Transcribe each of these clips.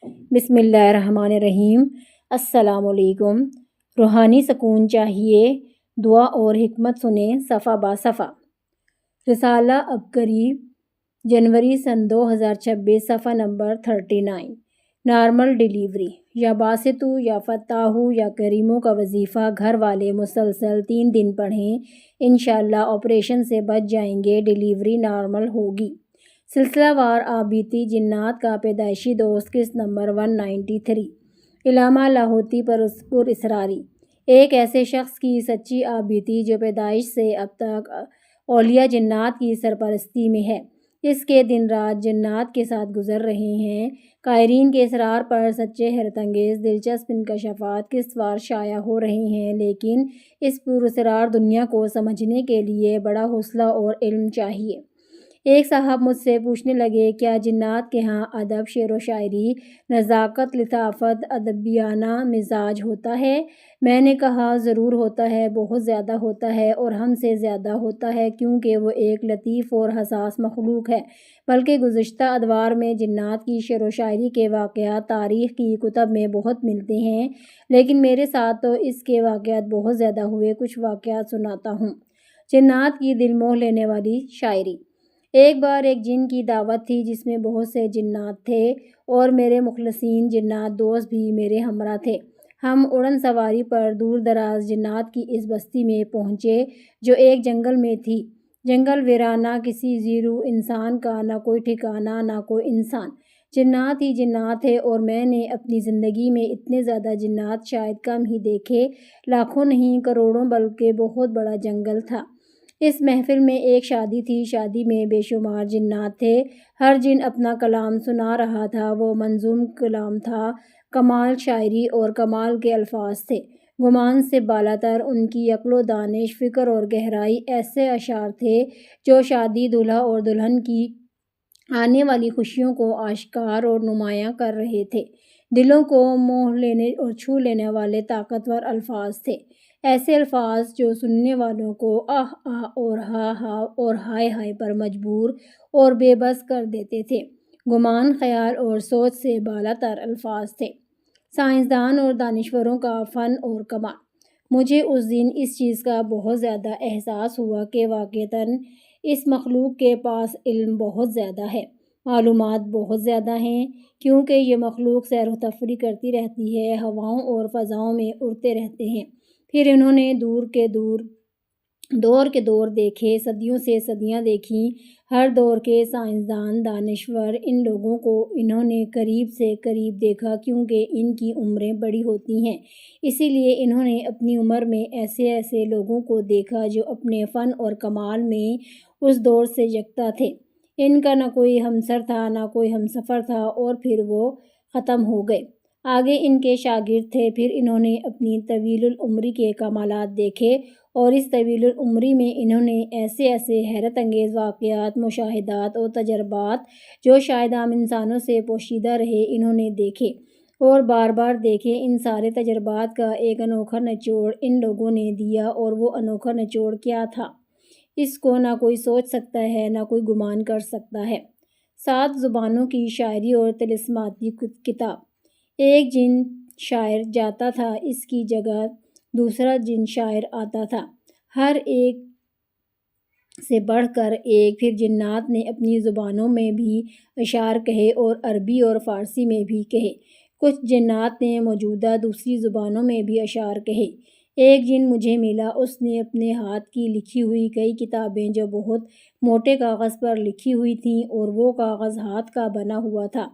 بسم اللہ الرحمن الرحیم۔ السلام علیکم۔ روحانی سکون چاہیے، دعا اور حکمت سنیں صفحہ با صفحہ۔ رسالہ عبقری، جنوری سن 2026، صفحہ نمبر 39۔ نارمل ڈیلیوری، یا باسطو یا فتاحو یا کریمو کا وظیفہ گھر والے مسلسل 3 دن پڑھیں، انشاءاللہ آپریشن سے بچ جائیں گے، ڈیلیوری نارمل ہوگی۔ سلسلہ وار آبیتی جنات کا پیدائشی دوست، قسط نمبر 193۔ علامہ لاہوتی پر اسراری، ایک ایسے شخص کی سچی آبیتی جو پیدائش سے اب تک اولیاء جنات کی سرپرستی میں ہے۔ اس کے دن رات جنات کے ساتھ گزر رہے ہیں۔ قائرین کے اصرار پر سچے حیرت انگیز دلچسپ انکشافات قسط وار شائع ہو رہے ہیں، لیکن اس پراسرار دنیا کو سمجھنے کے لیے بڑا حوصلہ اور علم چاہیے۔ ایک صاحب مجھ سے پوچھنے لگے، کیا جنات کے ہاں ادب، شعر و شاعری، نزاکت، لطافت، ادبیانہ مزاج ہوتا ہے؟ میں نے کہا ضرور ہوتا ہے، بہت زیادہ ہوتا ہے، اور ہم سے زیادہ ہوتا ہے، کیونکہ وہ ایک لطیف اور حساس مخلوق ہے۔ بلکہ گزشتہ ادوار میں جنات کی شعر و شاعری کے واقعات تاریخ کی کتب میں بہت ملتے ہیں، لیکن میرے ساتھ تو اس کے واقعات بہت زیادہ ہوئے۔ کچھ واقعات سناتا ہوں۔ جنات کی دل موہ لینے والی شاعری۔ ایک بار ایک جن کی دعوت تھی جس میں بہت سے جنات تھے، اور میرے مخلصین جنات دوست بھی میرے ہمراہ تھے۔ ہم اڑن سواری پر دور دراز جنات کی اس بستی میں پہنچے جو ایک جنگل میں تھی۔ جنگل ویرانہ، کسی زیرو انسان کا نہ کوئی ٹھکانہ، نہ کوئی انسان۔ جنات ہی جنات تھے، اور میں نے اپنی زندگی میں اتنے زیادہ جنات شاید کم ہی دیکھے۔ لاکھوں نہیں، کروڑوں، بلکہ بہت بڑا جنگل تھا۔ اس محفل میں ایک شادی تھی۔ شادی میں بے شمار جنات تھے۔ ہر جن اپنا کلام سنا رہا تھا۔ وہ منظوم کلام تھا، کمال شاعری اور کمال کے الفاظ تھے۔ گمان سے بالاتر ان کی عقل و دانش، فکر اور گہرائی۔ ایسے اشعار تھے جو شادی دولہا اور دلہن کی آنے والی خوشیوں کو آشکار اور نمایاں کر رہے تھے۔ دلوں کو موہ لینے اور چھو لینے والے طاقتور الفاظ تھے۔ ایسے الفاظ جو سننے والوں کو آہ آہ اور ہا ہا اور ہائے ہائے پر مجبور اور بے بس کر دیتے تھے۔ گمان، خیال اور سوچ سے بالاتر الفاظ تھے۔ سائنسدان اور دانشوروں کا فن اور کمال۔ مجھے اس دن اس چیز کا بہت زیادہ احساس ہوا کہ واقعتاً اس مخلوق کے پاس علم بہت زیادہ ہے، معلومات بہت زیادہ ہیں، کیونکہ یہ مخلوق سیر و تفریح کرتی رہتی ہے، ہواؤں اور فضاؤں میں اڑتے رہتے ہیں۔ پھر انہوں نے دور کے دور دیکھے، صدیوں سے صدیاں دیکھیں۔ ہر دور کے سائنسدان، دانشور، ان لوگوں کو انہوں نے قریب سے قریب دیکھا، کیونکہ ان کی عمریں بڑی ہوتی ہیں۔ اسی لیے انہوں نے اپنی عمر میں ایسے لوگوں کو دیکھا جو اپنے فن اور کمال میں اس دور سے یکتا تھے۔ ان کا نہ کوئی ہمسر تھا، نہ کوئی ہمسفر تھا، اور پھر وہ ختم ہو گئے۔ آگے ان کے شاگرد تھے۔ پھر انہوں نے اپنی طویل العمری کے کمالات دیکھے، اور اس طویل العمری میں انہوں نے ایسے حیرت انگیز واقعات، مشاہدات اور تجربات جو شاید عام انسانوں سے پوشیدہ رہے، انہوں نے دیکھے اور بار بار دیکھے۔ ان سارے تجربات کا ایک انوکھا نچوڑ ان لوگوں نے دیا، اور وہ انوکھا نچوڑ کیا تھا، اس کو نہ کوئی سوچ سکتا ہے، نہ کوئی گمان کر سکتا ہے۔ 7 زبانوں کی شاعری اور طلسماتی کتاب۔ ایک جن شاعر جاتا تھا، اس کی جگہ دوسرا جن شاعر آتا تھا، ہر ایک سے بڑھ کر ایک۔ پھر جنات نے اپنی زبانوں میں بھی اشعار کہے اور عربی اور فارسی میں بھی کہے۔ کچھ جنات نے موجودہ دوسری زبانوں میں بھی اشعار کہے۔ ایک جن مجھے ملا، اس نے اپنے ہاتھ کی لکھی ہوئی کئی کتابیں جو بہت موٹے کاغذ پر لکھی ہوئی تھیں، اور وہ کاغذ ہاتھ کا بنا ہوا تھا۔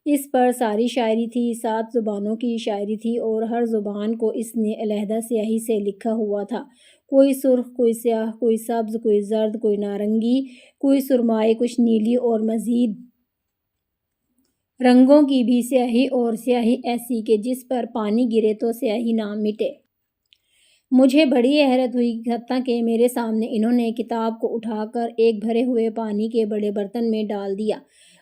اس پر ساری شاعری تھی، 7 زبانوں کی شاعری تھی، اور ہر زبان کو اس نے علیحدہ سیاہی سے لکھا ہوا تھا، کوئی سرخ، کوئی سیاہ، کوئی سبز، کوئی زرد، کوئی نارنگی، کوئی سرمائی، کچھ نیلی، اور مزید رنگوں کی بھی سیاہی، اور سیاہی ایسی کہ جس پر پانی گرے تو سیاہی نہ مٹے۔ مجھے بڑی حیرت ہوئی، حتیٰ کہ میرے سامنے انہوں نے کتاب کو اٹھا کر ایک بھرے ہوئے پانی کے بڑے برتن میں ڈال دیا۔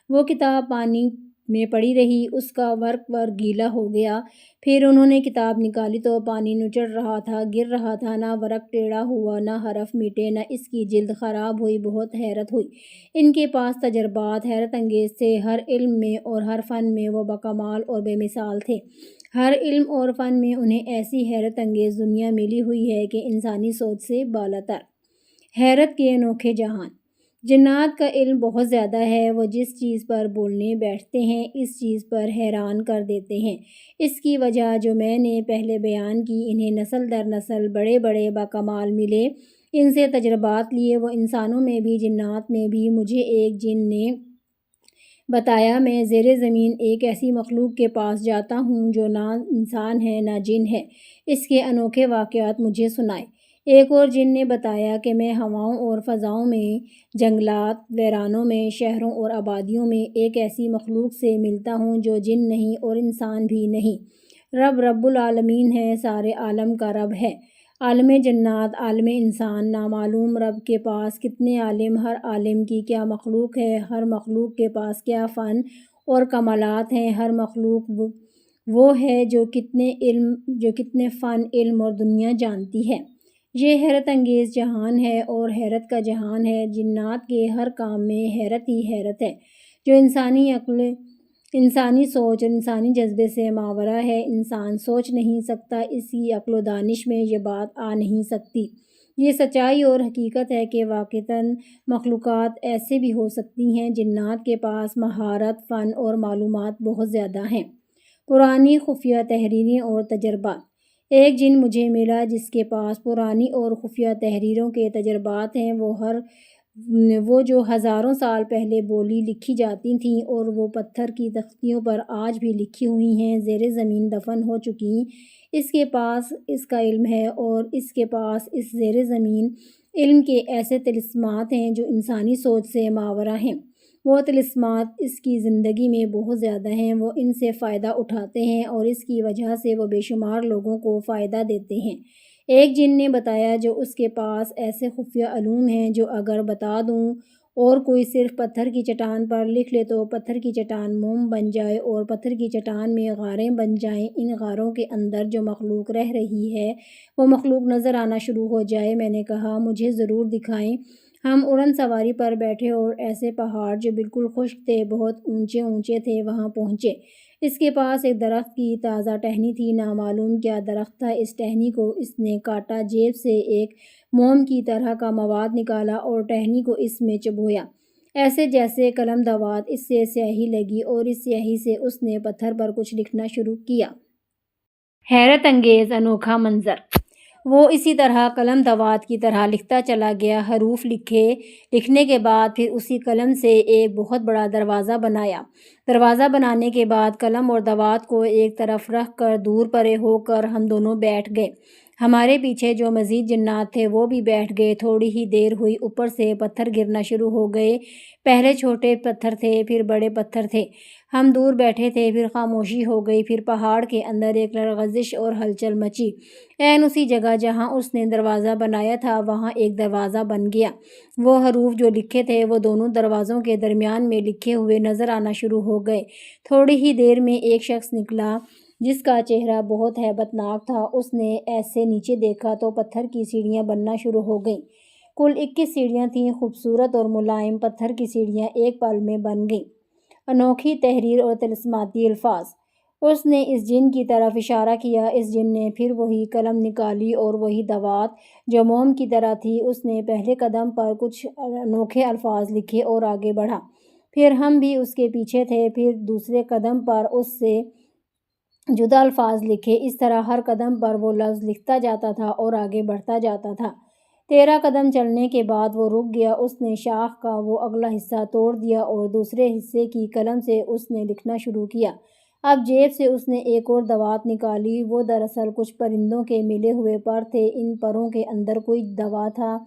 وہ کتاب پانی میں پڑی رہی، اس کا ورق گیلا ہو گیا۔ پھر انہوں نے کتاب نکالی تو پانی نچڑ رہا تھا، گر رہا تھا، نہ ورق ٹیڑھا ہوا، نہ حرف مٹے، نہ اس کی جلد خراب ہوئی۔ بہت حیرت ہوئی۔ ان کے پاس تجربات حیرت انگیز تھے، ہر علم میں اور ہر فن میں وہ باکمال اور بے مثال تھے۔ ہر علم اور فن میں انہیں ایسی حیرت انگیز دنیا ملی ہوئی ہے کہ انسانی سوچ سے بالاتر۔ حیرت کے انوکھے جہان۔ جنات کا علم بہت زیادہ ہے، وہ جس چیز پر بولنے بیٹھتے ہیں اس چیز پر حیران کر دیتے ہیں۔ اس کی وجہ جو میں نے پہلے بیان کی، انہیں نسل در نسل بڑے بڑے باکمال ملے، ان سے تجربات لیے، وہ انسانوں میں بھی جنات میں بھی۔ مجھے ایک جن نے بتایا، میں زیر زمین ایک ایسی مخلوق کے پاس جاتا ہوں جو نہ انسان ہے نہ جن ہے، اس کے انوکھے واقعات مجھے سنائے۔ ایک اور جن نے بتایا کہ میں ہواؤں اور فضاؤں میں، جنگلات، ویرانوں میں، شہروں اور آبادیوں میں ایک ایسی مخلوق سے ملتا ہوں جو جن نہیں اور انسان بھی نہیں۔ رب العالمین ہے، سارے عالم کا رب ہے۔ عالم جنات، عالم انسان، نامعلوم رب کے پاس کتنے عالم، ہر عالم کی کیا مخلوق ہے، ہر مخلوق کے پاس کیا فن اور کمالات ہیں، ہر مخلوق وہ ہے جو کتنے فن، علم اور دنیا جانتی ہے۔ یہ حیرت انگیز جہان ہے اور حیرت کا جہان ہے۔ جنات کے ہر کام میں حیرت ہی حیرت ہے، جو انسانی عقل، انسانی سوچ اور انسانی جذبے سے ماورا ہے۔ انسان سوچ نہیں سکتا، اس کی عقل و دانش میں یہ بات آ نہیں سکتی۔ یہ سچائی اور حقیقت ہے کہ واقعتاً مخلوقات ایسے بھی ہو سکتی ہیں۔ جنات کے پاس مہارت، فن اور معلومات بہت زیادہ ہیں۔ پرانی خفیہ تحریریں اور تجربات۔ ایک جن مجھے ملا جس کے پاس پرانی اور خفیہ تحریروں کے تجربات ہیں، وہ جو ہزاروں سال پہلے بولی لکھی جاتی تھیں اور وہ پتھر کی تختیوں پر آج بھی لکھی ہوئی ہیں، زیر زمین دفن ہو چکی۔ اس کے پاس اس کا علم ہے اور اس کے پاس اس زیر زمین علم کے ایسے طلسمات ہیں جو انسانی سوچ سے ماورا ہیں۔ وہ طلسمات اس کی زندگی میں بہت زیادہ ہیں، وہ ان سے فائدہ اٹھاتے ہیں اور اس کی وجہ سے وہ بے شمار لوگوں کو فائدہ دیتے ہیں۔ ایک جن نے بتایا جو اس کے پاس ایسے خفیہ علوم ہیں جو اگر بتا دوں اور کوئی صرف پتھر کی چٹان پر لکھ لے تو پتھر کی چٹان موم بن جائے اور پتھر کی چٹان میں غاریں بن جائیں، ان غاروں کے اندر جو مخلوق رہ رہی ہے وہ مخلوق نظر آنا شروع ہو جائے۔ میں نے کہا مجھے ضرور دکھائیں۔ ہم اڑن سواری پر بیٹھے اور ایسے پہاڑ جو بالکل خشک تھے، بہت اونچے اونچے تھے، وہاں پہنچے۔ اس کے پاس ایک درخت کی تازہ ٹہنی تھی، نامعلوم کیا درخت تھا۔ اس ٹہنی کو اس نے کاٹا، جیب سے ایک موم کی طرح کا مواد نکالا اور ٹہنی کو اس میں چبویا، ایسے جیسے قلم دوات۔ اس سے سیاہی لگی اور اس سیاہی سے اس نے پتھر پر کچھ لکھنا شروع کیا۔ حیرت انگیز انوکھا منظر۔ وہ اسی طرح قلم دوات کی طرح لکھتا چلا گیا، حروف لکھنے کے بعد پھر اسی قلم سے ایک بہت بڑا دروازہ بنایا۔ دروازہ بنانے کے بعد قلم اور دوات کو ایک طرف رکھ کر دور پرے ہو کر ہم دونوں بیٹھ گئے۔ ہمارے پیچھے جو مزید جنات تھے وہ بھی بیٹھ گئے۔ تھوڑی ہی دیر ہوئی، اوپر سے پتھر گرنا شروع ہو گئے۔ پہلے چھوٹے پتھر تھے، پھر بڑے پتھر تھے۔ ہم دور بیٹھے تھے، پھر خاموشی ہو گئی، پھر پہاڑ کے اندر ایک لرزش اور ہلچل مچی۔ عین اسی جگہ جہاں اس نے دروازہ بنایا تھا وہاں ایک دروازہ بن گیا۔ وہ حروف جو لکھے تھے وہ دونوں دروازوں کے درمیان میں لکھے ہوئے نظر آنا شروع ہو گئے۔ تھوڑی ہی دیر میں ایک شخص نکلا جس کا چہرہ بہت ہیبت ناک تھا۔ اس نے ایسے نیچے دیکھا تو پتھر کی سیڑھیاں بننا شروع ہو گئیں۔ کل 21 سیڑھیاں تھیں، خوبصورت اور ملائم پتھر کی سیڑھیاں ایک پل میں بن گئیں۔ انوکھی تحریر اور طلسماتی الفاظ۔ اس نے اس جن کی طرف اشارہ کیا۔ اس جن نے پھر وہی قلم نکالی اور وہی دوات جو موم کی طرح تھی۔ اس نے پہلے قدم پر کچھ انوکھے الفاظ لکھے اور آگے بڑھا۔ پھر ہم بھی اس کے پیچھے تھے، پھر دوسرے قدم پر اس سے جدا الفاظ لکھے۔ اس طرح ہر قدم پر وہ لفظ لکھتا جاتا تھا اور آگے بڑھتا جاتا تھا۔ 13 قدم چلنے کے بعد وہ رک گیا۔ اس نے شاخ کا وہ اگلا حصہ توڑ دیا اور دوسرے حصے کی قلم سے اس نے لکھنا شروع کیا۔ اب جیب سے اس نے ایک اور دوات نکالی۔ وہ دراصل کچھ پرندوں کے ملے ہوئے پر تھے۔ ان پروں کے اندر کوئی دوا تھا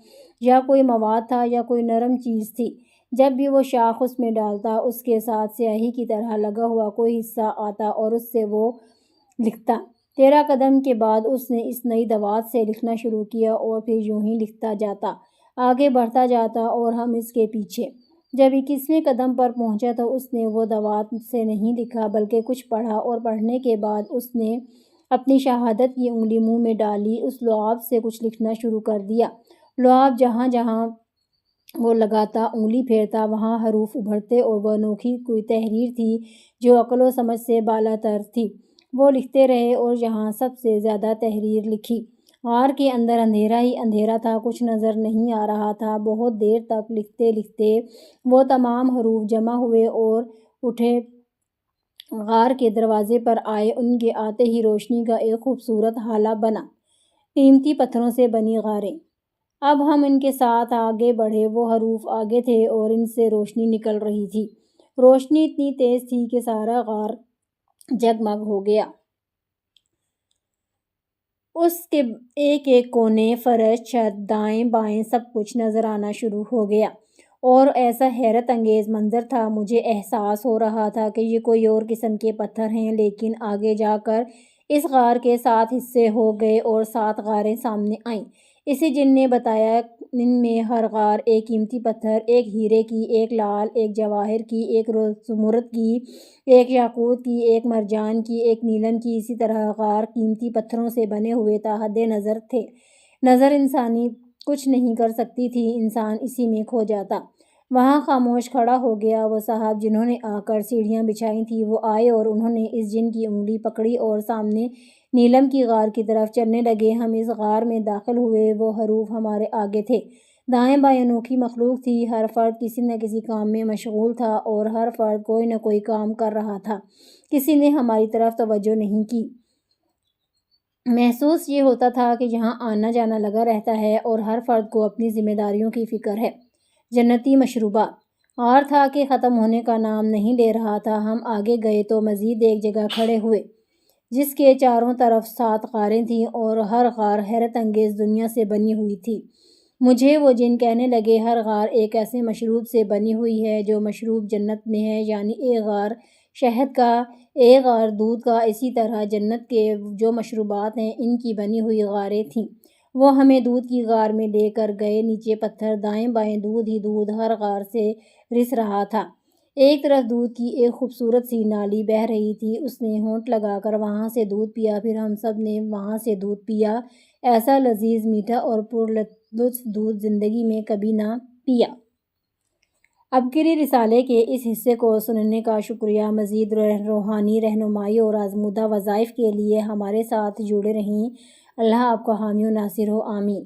یا کوئی مواد تھا یا کوئی نرم چیز تھی۔ جب بھی وہ شاخ اس میں ڈالتا اس کے ساتھ سیاہی کی طرح لگا ہوا کوئی حصہ آتا اور اس سے وہ لکھتا۔ 13 قدم کے بعد اس نے اس نئی دوات سے لکھنا شروع کیا اور پھر یوں ہی لکھتا جاتا، آگے بڑھتا جاتا اور ہم اس کے پیچھے۔ جب 21ویں قدم پر پہنچا تو اس نے وہ دوات سے نہیں لکھا بلکہ کچھ پڑھا، اور پڑھنے کے بعد اس نے اپنی شہادت کی انگلی منہ میں ڈالی، اس لعاب سے کچھ لکھنا شروع کر دیا۔ لعاب جہاں جہاں وہ لگاتا، انگلی پھیرتا، وہاں حروف ابھرتے، اور وہ انوکھی کوئی تحریر تھی جو عقل و سمجھ سے بالاتر تھی۔ وہ لکھتے رہے اور یہاں سب سے زیادہ تحریر لکھی۔ غار کے اندر اندھیرا ہی اندھیرا تھا، کچھ نظر نہیں آ رہا تھا۔ بہت دیر تک لکھتے لکھتے وہ تمام حروف جمع ہوئے اور اٹھے، غار کے دروازے پر آئے۔ ان کے آتے ہی روشنی کا ایک خوبصورت ہالہ بنا۔ قیمتی پتھروں سے بنی غاریں۔ اب ہم ان کے ساتھ آگے بڑھے۔ وہ حروف آگے تھے اور ان سے روشنی نکل رہی تھی۔ روشنی اتنی تیز تھی کہ سارا غار جگمگ ہو گیا۔ اس کے ایک ایک کونے، فرش، چھت، دائیں بائیں سب کچھ نظر آنا شروع ہو گیا، اور ایسا حیرت انگیز منظر تھا، مجھے احساس ہو رہا تھا کہ یہ کوئی اور قسم کے پتھر ہیں۔ لیکن آگے جا کر اس غار کے 7 حصے ہو گئے اور 7 غاریں سامنے آئیں۔ اسی جن نے بتایا ان میں ہر غار ایک قیمتی پتھر، ایک ہیرے کی، ایک لال، ایک جواہر کی، ایک زمرد کی، ایک یاقوت کی، ایک مرجان کی، ایک نیلم کی، اسی طرح غار قیمتی پتھروں سے بنے ہوئے تا حد نظر تھے۔ نظر انسانی کچھ نہیں کر سکتی تھی، انسان اسی میں کھو جاتا۔ وہاں خاموش کھڑا ہو گیا وہ صاحب جنہوں نے آ کر سیڑھیاں بچھائی تھیں۔ وہ آئے اور انہوں نے اس جن کی انگلی پکڑی اور سامنے نیلم کی غار کی طرف چلنے لگے۔ ہم اس غار میں داخل ہوئے، وہ حروف ہمارے آگے تھے۔ دائیں بائیں انوکھی مخلوق تھی، ہر فرد کسی نہ کسی کام میں مشغول تھا، اور ہر فرد کوئی نہ کوئی کام کر رہا تھا۔ کسی نے ہماری طرف توجہ نہیں کی۔ محسوس یہ ہوتا تھا کہ یہاں آنا جانا لگا رہتا ہے اور ہر فرد کو اپنی ذمہ داریوں کی فکر ہے۔ جنتی مشروبات۔ غار تھا کہ ختم ہونے کا نام نہیں لے رہا تھا۔ ہم آگے گئے تو مزید ایک جگہ کھڑے ہوئے جس کے چاروں طرف 7 غاریں تھیں، اور ہر غار حیرت انگیز دنیا سے بنی ہوئی تھی۔ مجھے وہ جن کہنے لگے، ہر غار ایک ایسے مشروب سے بنی ہوئی ہے جو مشروب جنت میں ہے، یعنی ایک غار شہد کا، ایک غار دودھ کا، اسی طرح جنت کے جو مشروبات ہیں ان کی بنی ہوئی غاریں تھیں۔ وہ ہمیں دودھ کی غار میں لے کر گئے، نیچے پتھر، دائیں بائیں دودھ ہی دودھ ہر غار سے رس رہا تھا۔ ایک طرف دودھ کی ایک خوبصورت سی نالی بہہ رہی تھی، اس نے ہونٹ لگا کر وہاں سے دودھ پیا، پھر ہم سب نے وہاں سے دودھ پیا۔ ایسا لذیذ، میٹھا اور پرلطف دودھ زندگی میں کبھی نہ پیا۔ عبقری رسالے کے اس حصے کو سننے کا شکریہ۔ مزید روحانی رہنمائی اور آزمودہ وظائف کے لیے ہمارے ساتھ جڑے رہیں۔ اللہ آپ کا حامی و ناصر ہو، آمین۔